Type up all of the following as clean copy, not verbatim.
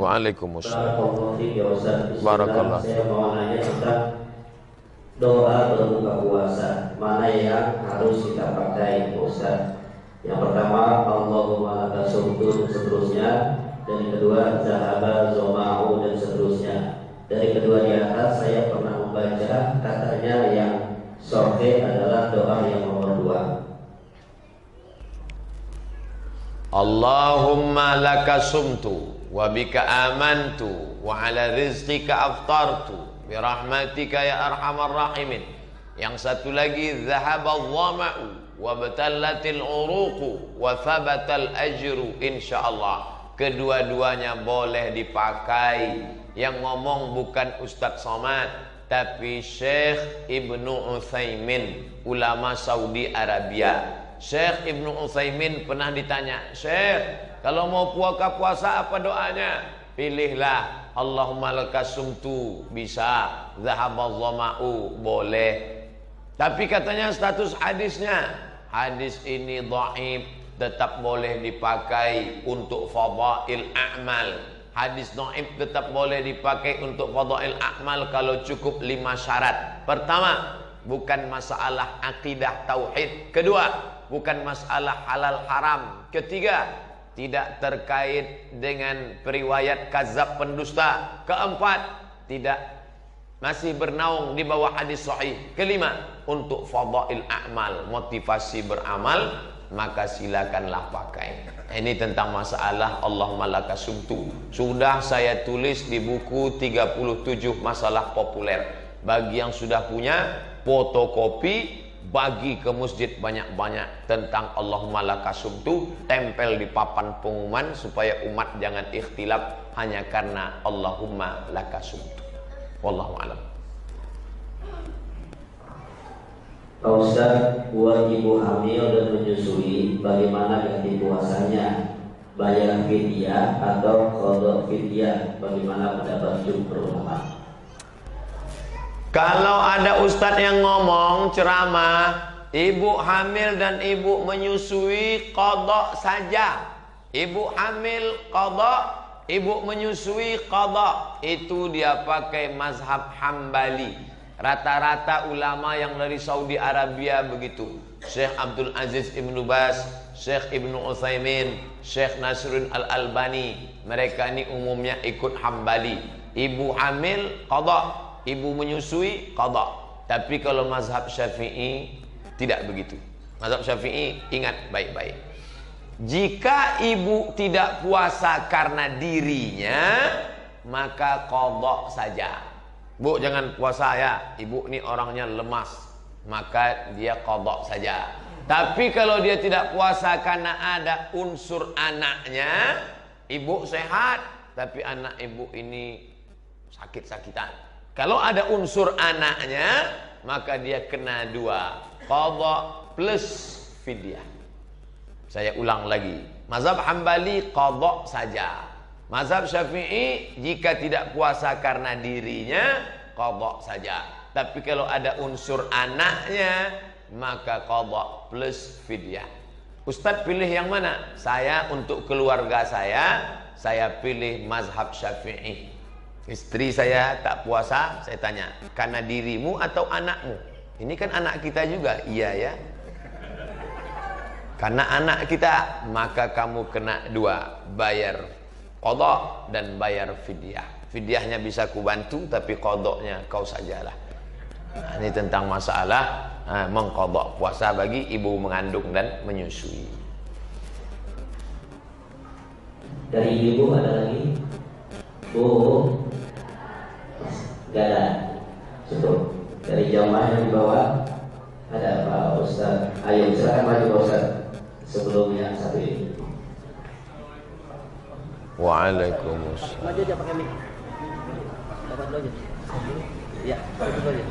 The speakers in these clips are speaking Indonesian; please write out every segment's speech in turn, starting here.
Waalaikumsalam. Barakallahu fiik ya Ustaz. Barakallah. Saya mau nanya tentang doa berbuka puasa. Mana yang harus kita pakai Ustaz? Yang pertama Allahumma laka sumtu dan seterusnya. Dan yang kedua zahaba zoma'u dan seterusnya. Dari kedua di atas saya pernah membaca katanya yang sahih adalah doa yang nomor 2. Allahumma laka sumtu wa bika amantu wa ala rizqika aftartu bi rahmatika ya arhamar rahimin. Yang satu lagi zahabal dhama'u wa batallatil uruqu wa thabatal ajru insyaallah. Kedua-duanya boleh dipakai. Yang ngomong bukan Ustadz Somad, tapi Syekh Ibnu Utsaimin, ulama Saudi Arabia. Syekh Ibnu Utsaimin pernah ditanya, Syekh, kalau mau puasa apa doanya? Pilihlah Allahumma lakas sumtu, bisa. Zahabal dhama'u, boleh. Tapi katanya status hadisnya, hadis ini dhaif, tetap boleh dipakai untuk fadail a'mal. Hadis dhaif tetap boleh dipakai untuk fadail a'mal kalau cukup 5 syarat. Pertama, bukan masalah akidah tauhid. Kedua, bukan masalah halal haram. Ketiga, tidak terkait dengan periwayat kazab pendusta. Keempat, tidak masih bernaung di bawah hadis sahih. Kelima, untuk fadail a'mal, motivasi beramal, maka silakanlah pakai. Ini tentang masalah Allahumma laka sumtu. Sudah saya tulis di buku 37 masalah populer. Bagi yang sudah punya, fotokopi, bagi ke masjid banyak-banyak tentang Allahumma laka sumtu, tempel di papan pengumuman supaya umat jangan ikhtilaf hanya karena Allahumma laka sumtu. Wallahu a'lam. Pak Ustaz, buat ibu hamil dan menyusui, bagaimana ganti puasanya? Bayar fidyah atau qada fidyah? Bagaimana pendapat jumhur ulama? Kalau ada ustadz yang ngomong ceramah, ibu hamil dan ibu menyusui qada saja. Ibu hamil qada, ibu menyusui qada. Itu dia pakai mazhab Hambali. Rata-rata ulama yang dari Saudi Arabia begitu. Syekh Abdul Aziz Ibnu Baz, Syekh Ibnu Utsaimin, Syekh Nasruddin Al-Albani, mereka ini umumnya ikut Hambali. Ibu hamil qada, ibu menyusui qada. Tapi kalau mazhab Syafi'i tidak begitu. Mazhab Syafi'i ingat baik-baik. Jika ibu tidak puasa karena dirinya, maka qada saja. Bu, jangan puasa ya, ibu ini orangnya lemas, maka dia qada saja. Tapi kalau dia tidak puasa karena ada unsur anaknya, ibu sehat, tapi anak ibu ini sakit-sakitan. Kalau ada unsur anaknya, maka dia kena 2, qada plus fidyah. Saya ulang lagi, mazhab Hambali qada saja. Mazhab Syafi'i jika tidak puasa karena dirinya, qada saja. Tapi kalau ada unsur anaknya, maka qada plus fidyah. Ustadz pilih yang mana? Saya untuk keluarga saya pilih mazhab Syafi'i. Istri saya tak puasa, saya tanya, karena dirimu atau anakmu? Ini kan anak kita juga. Iya ya. Karena anak kita, maka kamu kena 2, bayar qada dan bayar fidyah. Fidyahnya bisa kubantu, tapi qadanya kau sajalah. Nah, ini tentang masalah mengqada puasa bagi ibu mengandung dan menyusui. Dari ibu ada lagi? Bu, gak ada. Cukup. Dari jamaah yang di bawah ada Pak Ustaz. Ayo silakan maju Pak Ustaz. Sebelum yang satu ini. Waalaikumsalam. Maju aja pakai mic. Dapat dulu aja. Ya, dulu aja.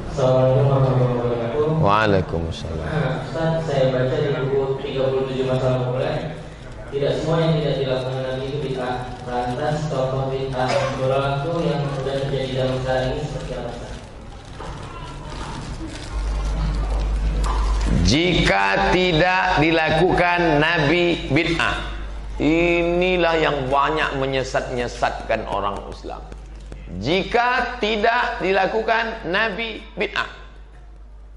Assalamualaikum warahmatullahi wabarakatuh. Waalaikumsalam. Ustaz, saya baca di buku 37 masalah populer, tidak semua yang tidak dilakukan Nabi itu bid'ah. Lantas contoh bid'ah berlaku yang sudah terjadi dalam sekarang ini seperti apa? Jika tidak dilakukan Nabi bid'ah. Inilah yang banyak menyesat-nyesatkan orang Islam. Jika tidak dilakukan Nabi, bid'ah.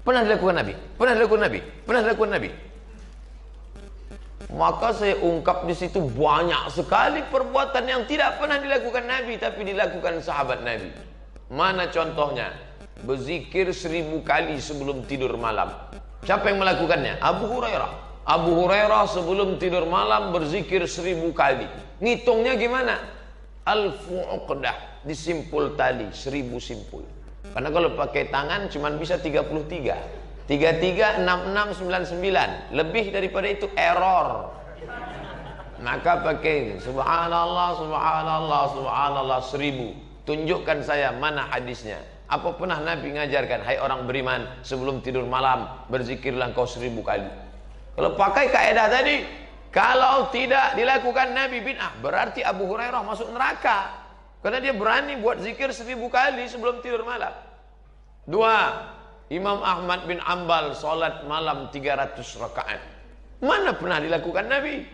Pernah dilakukan Nabi? Pernah dilakukan Nabi? Pernah dilakukan Nabi? Maka saya ungkap di situ banyak sekali perbuatan yang tidak pernah dilakukan Nabi, tapi dilakukan sahabat Nabi. Mana contohnya? Berzikir 1000 kali sebelum tidur malam. Siapa yang melakukannya? Abu Hurairah. Abu Hurairah sebelum tidur malam berzikir 1000 kali. Ngitungnya gimana? Alfu uqdah, disimpul tali 1000 simpul. Karena kalau pakai tangan cuma bisa 33. 33, 66, 99. Lebih daripada itu error. Maka pakai subhanallah, subhanallah, subhanallah 1000. Tunjukkan saya mana hadisnya. Apa pernah Nabi mengajarkan, hai orang beriman, sebelum tidur malam berzikirlah engkau 1000 kali. Kalau pakai kaidah tadi, kalau tidak dilakukan Nabi bid'ah, berarti Abu Hurairah masuk neraka. Karena dia berani buat zikir 1000 kali sebelum tidur malam. 2. Imam Ahmad bin Ambal salat malam 300 rakaat. Mana pernah dilakukan Nabi?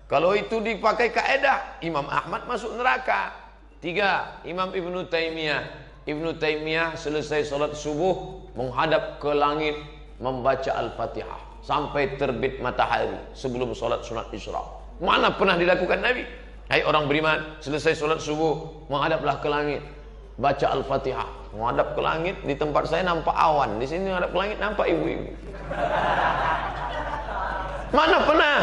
Kalau itu dipakai kaidah, Imam Ahmad masuk neraka. 3. Imam Ibnu Taimiyah. Ibnu Taimiyah selesai salat subuh menghadap ke langit membaca Al-Fatihah sampai terbit matahari sebelum solat sunat Isra. Mana pernah dilakukan Nabi? Hai orang beriman, selesai solat subuh menghadaplah ke langit, baca Al-Fatihah. Menghadap ke langit, di tempat saya nampak awan, di sini menghadap ke langit nampak ibu-ibu. Mana pernah?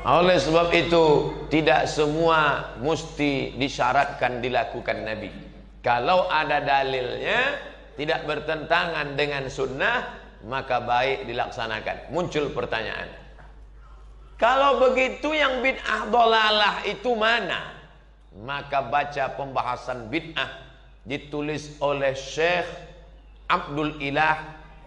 Oleh sebab itu tidak semua mesti disyaratkan dilakukan Nabi. Kalau ada dalilnya tidak bertentangan dengan sunnah, maka baik dilaksanakan. Muncul pertanyaan, kalau begitu yang bid'ah dolalah itu mana? Maka baca pembahasan bid'ah ditulis oleh Syekh Abdul Ilah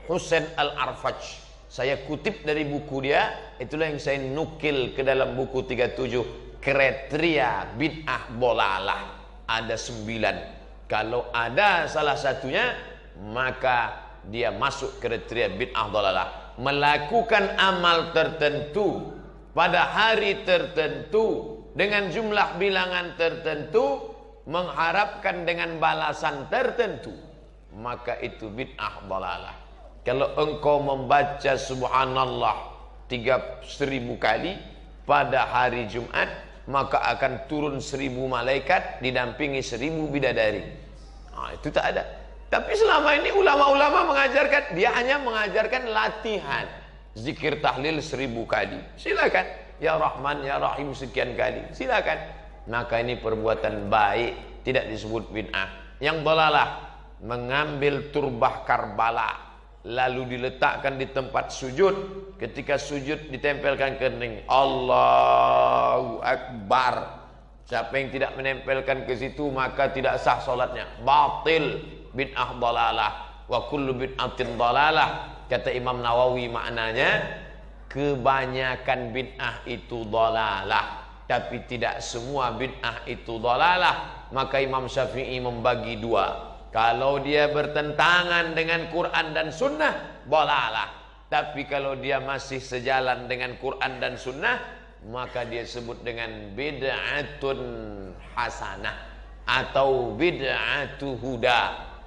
Husain Al-Arfaj. Saya kutip dari buku dia, itulah yang saya nukil ke dalam buku 37 kriteria bid'ah dolalah. Ada 9. Kalau ada salah satunya, maka dia masuk kriteria bid'ah dalalah. Melakukan amal tertentu pada hari tertentu dengan jumlah bilangan tertentu, mengharapkan dengan balasan tertentu, maka itu bid'ah dalalah. Kalau engkau membaca subhanallah 3000 kali pada hari Jumat, maka akan turun 1000 malaikat didampingi 1000 bidadari. Itu tak ada. Tapi selama ini ulama-ulama mengajarkan, dia hanya mengajarkan latihan zikir tahlil 1000 kali. Silakan, ya Rahman, ya Rahim sekian kali. Silakan. Maka ini perbuatan baik, tidak disebut bid'ah. Yang dalalah, mengambil turbah Karbala lalu diletakkan di tempat sujud. Ketika sujud ditempelkan kening, Allahu Akbar. Siapa yang tidak menempelkan ke situ maka tidak sah solatnya, batil, bid'ah dalalah. Wa kullu bid'atin dalalah. Kata Imam Nawawi, maknanya kebanyakan bid'ah itu dalalah, tapi tidak semua bid'ah itu dalalah. Maka Imam Syafi'i membagi 2. Kalau dia bertentangan dengan Quran dan Sunnah, dalalah. Tapi kalau dia masih sejalan dengan Quran dan Sunnah, maka dia sebut dengan bid'atun hasanah, atau bid'atu huda,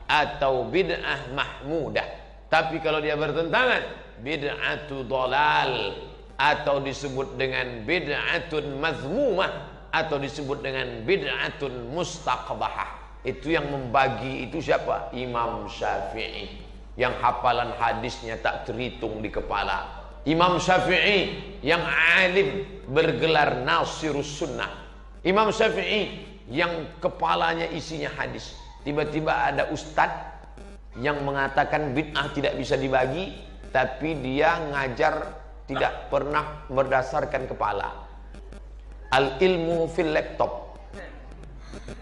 atau bid'ah mahmudah. Tapi kalau dia bertentangan, bid'atu dhalal, atau disebut dengan bid'atun mazmumah, atau disebut dengan bid'atun mustaqbahah. Itu yang membagi itu siapa? Imam Syafi'i, yang hafalan hadisnya tak terhitung di kepala. Imam Syafi'i yang alim, bergelar Nasirus Sunnah. Imam Syafi'i yang kepalanya isinya hadis. Tiba-tiba ada ustadz yang mengatakan bid'ah tidak bisa dibagi, tapi dia ngajar tidak pernah berdasarkan kepala. Al ilmu fil laptop.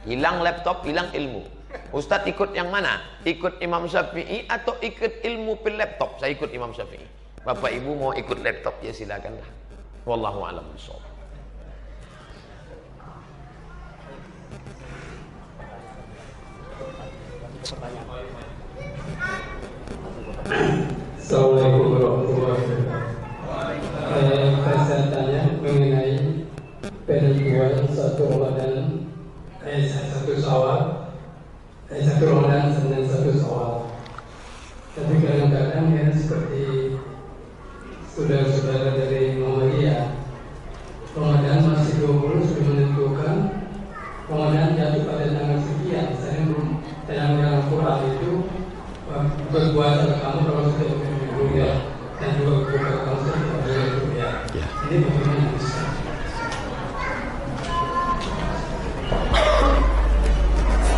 Hilang laptop, hilang ilmu. Ustadz ikut yang mana? Ikut Imam Syafi'i atau ikut ilmu fil laptop? Saya ikut Imam Syafi'i. Bapak Ibu mau ikut laptop ya silakanlah. Wallahu a'lam bishawab. Assalamualaikum warahmatullahi wabarakatuh. Saya tanya mengenai pedal seperti saudara-saudara dari Muhammadiyah, Ramadan masih 20 sudah menentukan Ramadan jatuh pada tanggal sekian. Misalnya dalam Quran itu berpuasa kamu kalau sudah ya, dan juga berbuka kalau sudah ya. Ini bagaimana bisa?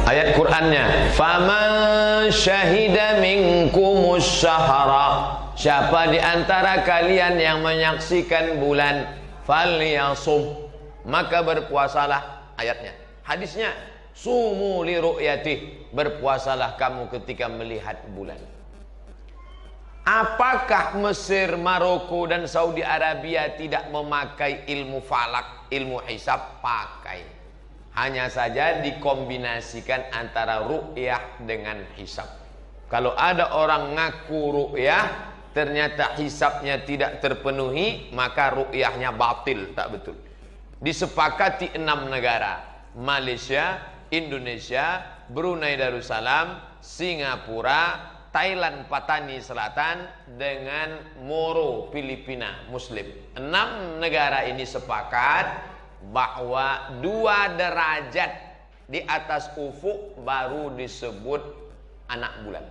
Ayat Qur'annya, faman syahida minkumus syahra, siapa di antara kalian yang menyaksikan bulan, falyasum, maka berpuasalah. Ayatnya. Hadisnya, sumu li ru'yatih, berpuasalah kamu ketika melihat bulan. Apakah Mesir, Maroko dan Saudi Arabia tidak memakai ilmu falak, ilmu hisab? Pakai. Hanya saja dikombinasikan antara ru'yah dengan hisab. Kalau ada orang ngaku ru'yah, ternyata hisabnya tidak terpenuhi, maka ru'yahnya batil, tak betul. Disepakati 6 negara, Malaysia, Indonesia, Brunei Darussalam, Singapura, Thailand Patani Selatan, dengan Moro Filipina Muslim. 6 negara ini sepakat bahwa 2 derajat di atas ufuk baru disebut anak bulan.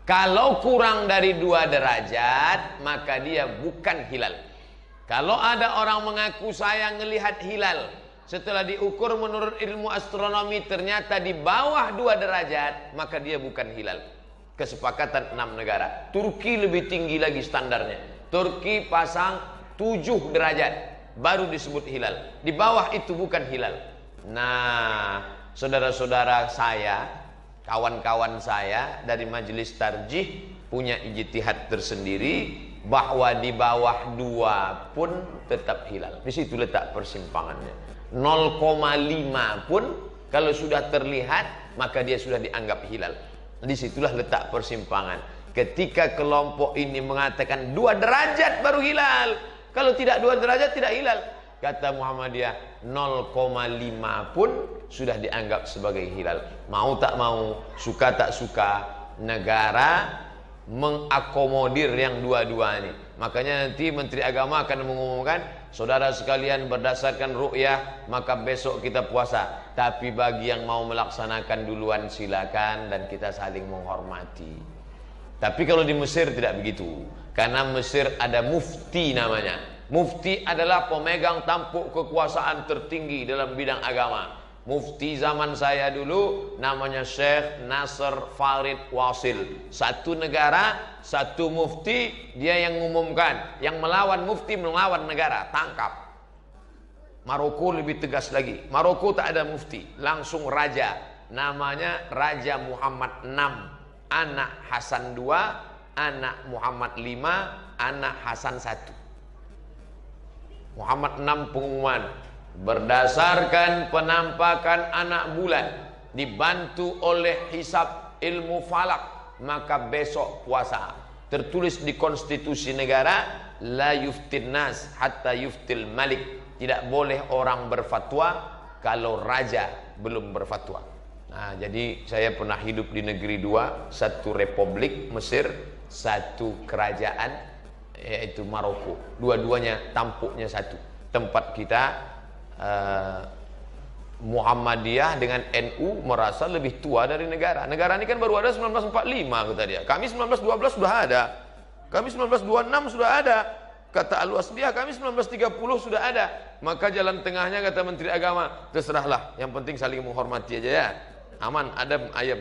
Kalau kurang dari 2 derajat, maka dia bukan hilal. Kalau ada orang mengaku saya ngelihat hilal, setelah diukur menurut ilmu astronomi ternyata di bawah 2 derajat, maka dia bukan hilal. Kesepakatan 6 negara. Turki lebih tinggi lagi standarnya. Turki pasang 7 derajat baru disebut hilal. Di bawah itu bukan hilal. Nah, saudara-saudara saya, kawan-kawan saya dari majelis tarjih punya ijtihad tersendiri bahwa di bawah 2 pun tetap hilal. Di situ letak persimpangannya. 0,5 pun kalau sudah terlihat maka dia sudah dianggap hilal. Disitulah letak persimpangan. Ketika kelompok ini mengatakan 2 derajat baru hilal, kalau tidak 2 derajat tidak hilal. Kata Muhammadiyah, 0,5 pun sudah dianggap sebagai hilal. Mau tak mau, suka tak suka, negara mengakomodir yang dua-dua ini. Makanya nanti Menteri Agama akan mengumumkan, saudara sekalian berdasarkan ru'yah maka besok kita puasa. Tapi bagi yang mau melaksanakan duluan silakan, dan kita saling menghormati. Tapi kalau di Mesir tidak begitu. Karena Mesir ada mufti namanya. Mufti adalah pemegang tampuk kekuasaan tertinggi dalam bidang agama. Mufti zaman saya dulu namanya Syekh Nasr Farid Wasil. Satu negara, satu mufti, dia yang mengumumkan. Yang melawan mufti melawan negara, tangkap. Maroko lebih tegas lagi. Maroko tak ada mufti, langsung raja. Namanya Raja Muhammad VI. Anak Hasan 2, anak Muhammad 5, anak Hasan 1. Muhammad 6 pengumuman, berdasarkan penampakan anak bulan dibantu oleh hisab ilmu falak, maka besok puasa. Tertulis di konstitusi negara, la yuftin nas hatta yuftil malik. Tidak boleh orang berfatwa kalau raja belum berfatwa. Nah, jadi saya pernah hidup di negeri 2, satu republik Mesir, satu kerajaan yaitu Maroko. Dua-duanya tampuknya satu. Tempat kita Muhammadiyah dengan NU merasa lebih tua dari negara. Negara ini kan baru ada 1945 kata dia. Kami 1912 sudah ada. Kami 1926 sudah ada. Kata Al-Wasliyah kami 1930 sudah ada. Maka jalan tengahnya kata Menteri Agama, terserahlah, yang penting saling menghormati aja ya. Aman, adem, ayem.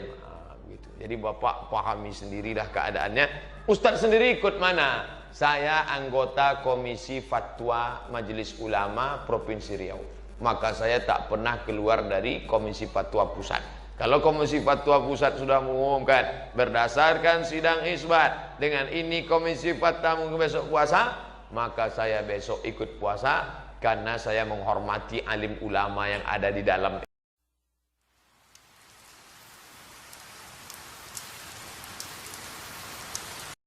Gitu. Jadi Bapak pahami sendirilah keadaannya. Ustadz sendiri ikut mana? Saya anggota Komisi Fatwa Majelis Ulama Provinsi Riau. Maka saya tak pernah keluar dari Komisi Fatwa Pusat. Kalau Komisi Fatwa Pusat sudah mengumumkan berdasarkan sidang isbat, dengan ini Komisi Fatwa besok puasa, maka saya besok ikut puasa, karena saya menghormati alim ulama yang ada di dalam